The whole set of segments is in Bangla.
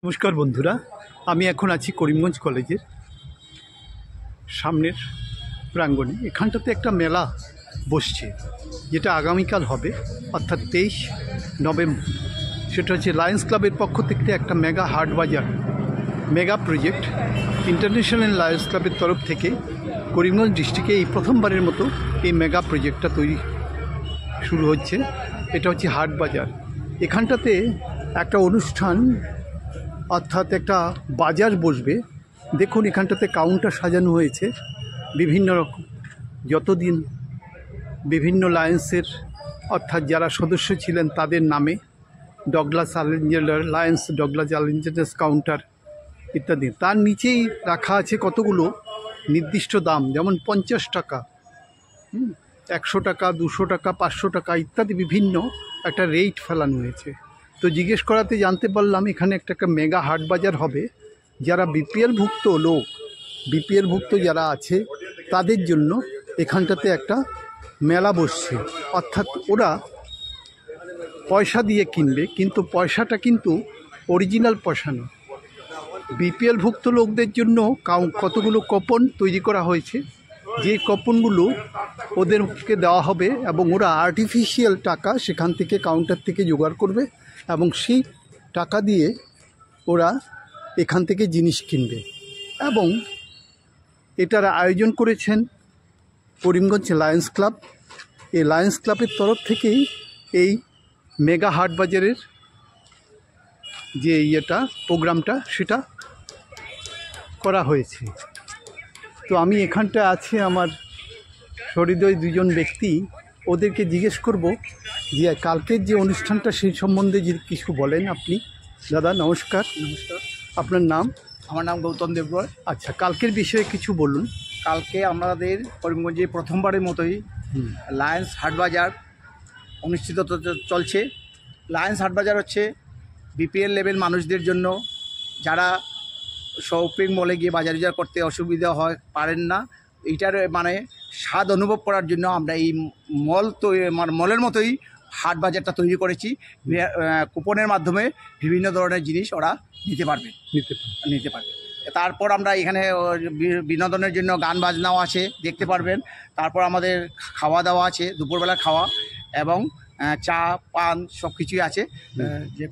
নমস্কার বন্ধুরা, আমি এখন আছি করিমগঞ্জ কলেজের সামনের প্রাঙ্গণে। এখানটাতে একটা মেলা বসছে, যেটা আগামীকাল হবে, অর্থাৎ 23 নভেম্বর। সেটা হচ্ছে লায়ন্স ক্লাবের পক্ষ থেকে একটা মেগা হাট বাজার মেগা প্রজেক্ট। ইন্টারন্যাশনাল লায়ন্স ক্লাবের তরফ থেকে করিমগঞ্জ ডিস্ট্রিক্টে এই প্রথমবারের মতো এই মেগা প্রজেক্টটা শুরু হচ্ছে। এটা হচ্ছে হাট বাজার। এখানটাতে একটা অনুষ্ঠান, অর্থাৎ একটা বাজার বসবে। দেখুন এখানটাতে কাউন্টার সাজানো হয়েছে বিভিন্ন রকম, যতদিন বিভিন্ন লায়ন্সের, অর্থাৎ যারা সদস্য ছিলেন তাদের নামে, ডগলাস আলেঞ্জেলার লায়ন্স, ডগলাস আলেঞ্জেলার্স কাউন্টার ইত্যাদি। তার নিচেই রাখা আছে কতগুলো নির্দিষ্ট দাম, যেমন 50 টাকা, 100 টাকা, 200 টাকা, 500 টাকা ইত্যাদি বিভিন্ন একটা রেট ফেলানো হয়েছে। তো জিজ্ঞেস করাতে জানতে পারলাম এখানে একটা মেগা হাট বাজার হবে। যারা বিপিএলভুক্ত লোক, বিপিএলভুক্ত যারা আছে তাদের জন্য এখানটাতে একটা মেলা বসছে। অর্থাৎ ওরা পয়সা দিয়ে কিনবে, কিন্তু পয়সাটা কিন্তু অরিজিনাল পয়সা নয়। বিপিএলভুক্ত লোকদের জন্য কতগুলো কুপন তৈরি করা হয়েছে, যে কুপনগুলো ওদেরকে দেওয়া হবে এবং ওরা আর্টিফিশিয়াল টাকা সেখান থেকে কাউন্টার থেকে জোগাড় করবে এবং সেই টাকা দিয়ে ওরা এখান থেকে জিনিস কিনবে। এবং এটার আয়োজন করেছেন করিমগঞ্জ লায়ন্স ক্লাব। এই লায়ন্স ক্লাবের তরফ থেকেই এই মেগা হাট বাজারের যে প্রোগ্রামটা সেটা করা হয়েছে। তো আমি এখানটা আছে আমার সহৃদয় দুজন ব্যক্তি, ওদেরকে জিজ্ঞেস করব যে কালকের যে অনুষ্ঠানটা সেই সম্বন্ধে যদি কিছু বলেন আপনি। দাদা নমস্কার। নমস্কার। আপনার নাম? আমার নাম গৌতম দেবরয়। আচ্ছা, কালকের বিষয়ে কিছু বলুন। কালকে আমাদের করিমগঞ্জে প্রথমবারের মতোই লায়ন্স হাটবাজার অনুষ্ঠিত চলছে। লায়ন্স হাটবাজার হচ্ছে বিপিএল লেভেল মানুষদের জন্য, যারা শপিং মলে গিয়ে বাজার করতে অসুবিধা হয়, পারেন না। এইটার মানে স্বাদ অনুভব করার জন্য আমরা এই মলের মতোই হাট বাজারটা তৈরি করেছি। কুপনের মাধ্যমে বিভিন্ন ধরনের জিনিস ওরা নিতে পারবে। তারপর আমরা এখানে বিনোদনের জন্য গান বাজনাও আছে, দেখতে পারবেন। তারপর আমাদের খাওয়া দাওয়া আছে, দুপুরবেলা খাওয়া এবং চা পান সব কিছুই আছে। যে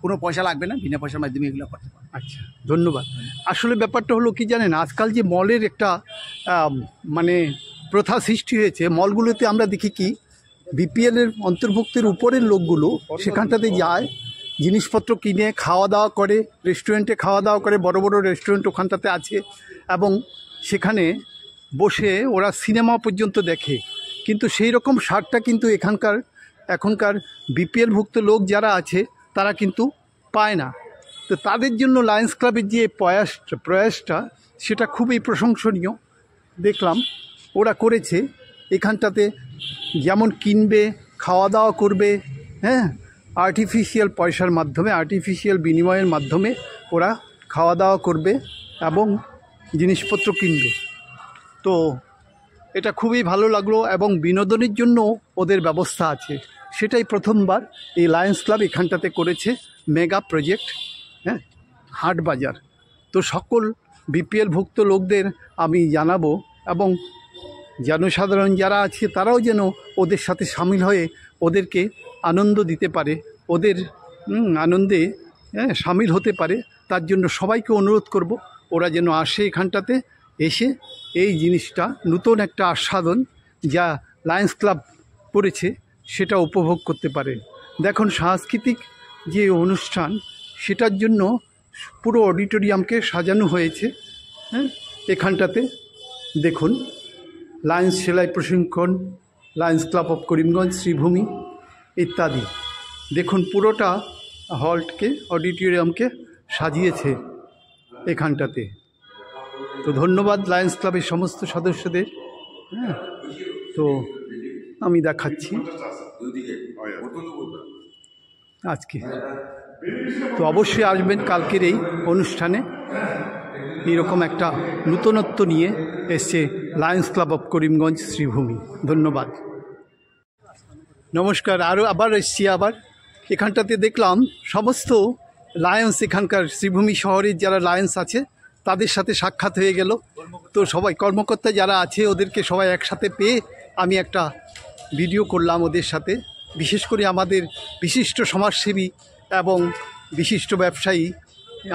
কোনো পয়সা লাগবে না, বিনা পয়সার মাধ্যমে এগুলো করতে পারবেন। আচ্ছা, ধন্যবাদ। আসলে ব্যাপারটা হলো কি জানেন, আজকাল যে মলের একটা প্রথা সৃষ্টি হয়েছে, মলগুলোতে আমরা দেখি কি বিপিএলের অন্তর্ভুক্তের উপরের লোকগুলো সেখানটাতে যায়, জিনিসপত্র কিনে খাওয়া দাওয়া করে, রেস্টুরেন্টে খাওয়া দাওয়া করে, বড় বড় রেস্টুরেন্ট ওখানটাতে আছে, এবং সেখানে বসে ওরা সিনেমা পর্যন্ত দেখে। কিন্তু সেই রকম স্বাদটা কিন্তু এখনকার বিপিএলভুক্ত লোক যারা আছে তারা কিন্তু পায় না। তো তাদের জন্য লায়ন্স ক্লাবের যে প্রয়াসটা সেটা খুবই প্রশংসনীয় দেখলাম ওরা করেছে। এখানটাতে যেমন কিনবে, খাওয়া দাওয়া করবে, আর্টিফিশিয়াল পয়সার মাধ্যমে, আর্টিফিশিয়াল বিনিময়ের মাধ্যমে ওরা খাওয়া দাওয়া করবে এবং জিনিসপত্র কিনবে। তো এটা খুবই ভালো লাগলো এবং বিনোদনের জন্য ওদের ব্যবস্থা আছে। সেটাই প্রথমবার এই লায়ন্স ক্লাব এখানটাতে করেছে মেগা প্রজেক্ট হাট বাজার। তো সকল বিপিএলভুক্ত লোকদের আমি জানাবো এবং জনসাধারণ যারা আছে তারাও যেন ওদের সাথে সামিল হয়ে ওদেরকে আনন্দ দিতে পারে, ওদের আনন্দে সামিল হতে পারে। তার জন্য সবাইকে অনুরোধ করব ওরা যেন আসে এখানটাতে, এসে এই জিনিসটা নতুন একটা আস্বাদন যা লায়ন্স ক্লাব করেছে সেটা উপভোগ করতে পারে। দেখুন সাংস্কৃতিক যে অনুষ্ঠান সেটার জন্য পুরো অডিটোরিয়ামকে সাজানো হয়েছে। এখানটাতে দেখুন লায়ন্স সেলাই প্রশিক্ষণ, Lions club of Karimganj, Sribhumi ইত্যাদি। দেখুন পুরোটা হলকে, অডিটোরিয়ামকে সাজিয়েছে এখানটাতে। তো ধন্যবাদ লায়ন্স ক্লাবের সমস্ত সদস্যদের। তো আমি দেখাচ্ছি আজকে। তো অবশ্যই আসবেন কালকের এই অনুষ্ঠানে। এরকম একটা নূতনত্ব নিয়ে এসছে Lions club of Karimganj, Sribhumi. ধন্যবাদ। নমস্কার। আবার এসছি। এখানটাতে দেখলাম সমস্ত লায়ন্স এখানকার শ্রীভূমি শহরের যারা লায়ন্স আছে তাদের সাথে সাক্ষাৎ হয়ে গেল। তো সবাই কর্মকর্তা যারা আছে ওদেরকে সবাই একসাথে পেয়ে আমি একটা ভিডিও করলাম ওদের সাথে। বিশেষ করে আমাদের বিশিষ্ট সমাজসেবী এবং বিশিষ্ট ব্যবসায়ী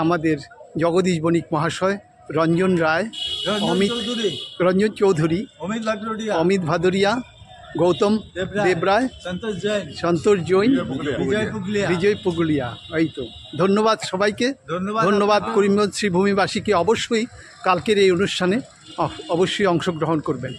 আমাদের জগদীশ বণিক মহাশয়, রঞ্জন রায়, রঞ্জন চৌধুরী, অমিত ভাদুরিয়া, গৌতম দেবরায়, সন্তোষ জৈন, বিজয় পুগলিয়া। এই তো ধন্যবাদ সবাইকে, ধন্যবাদ করিমগঞ্জ শ্রীভূমিবাসীকে। অবশ্যই কালকের এই অনুষ্ঠানে অবশ্যই অংশগ্রহণ করবেন।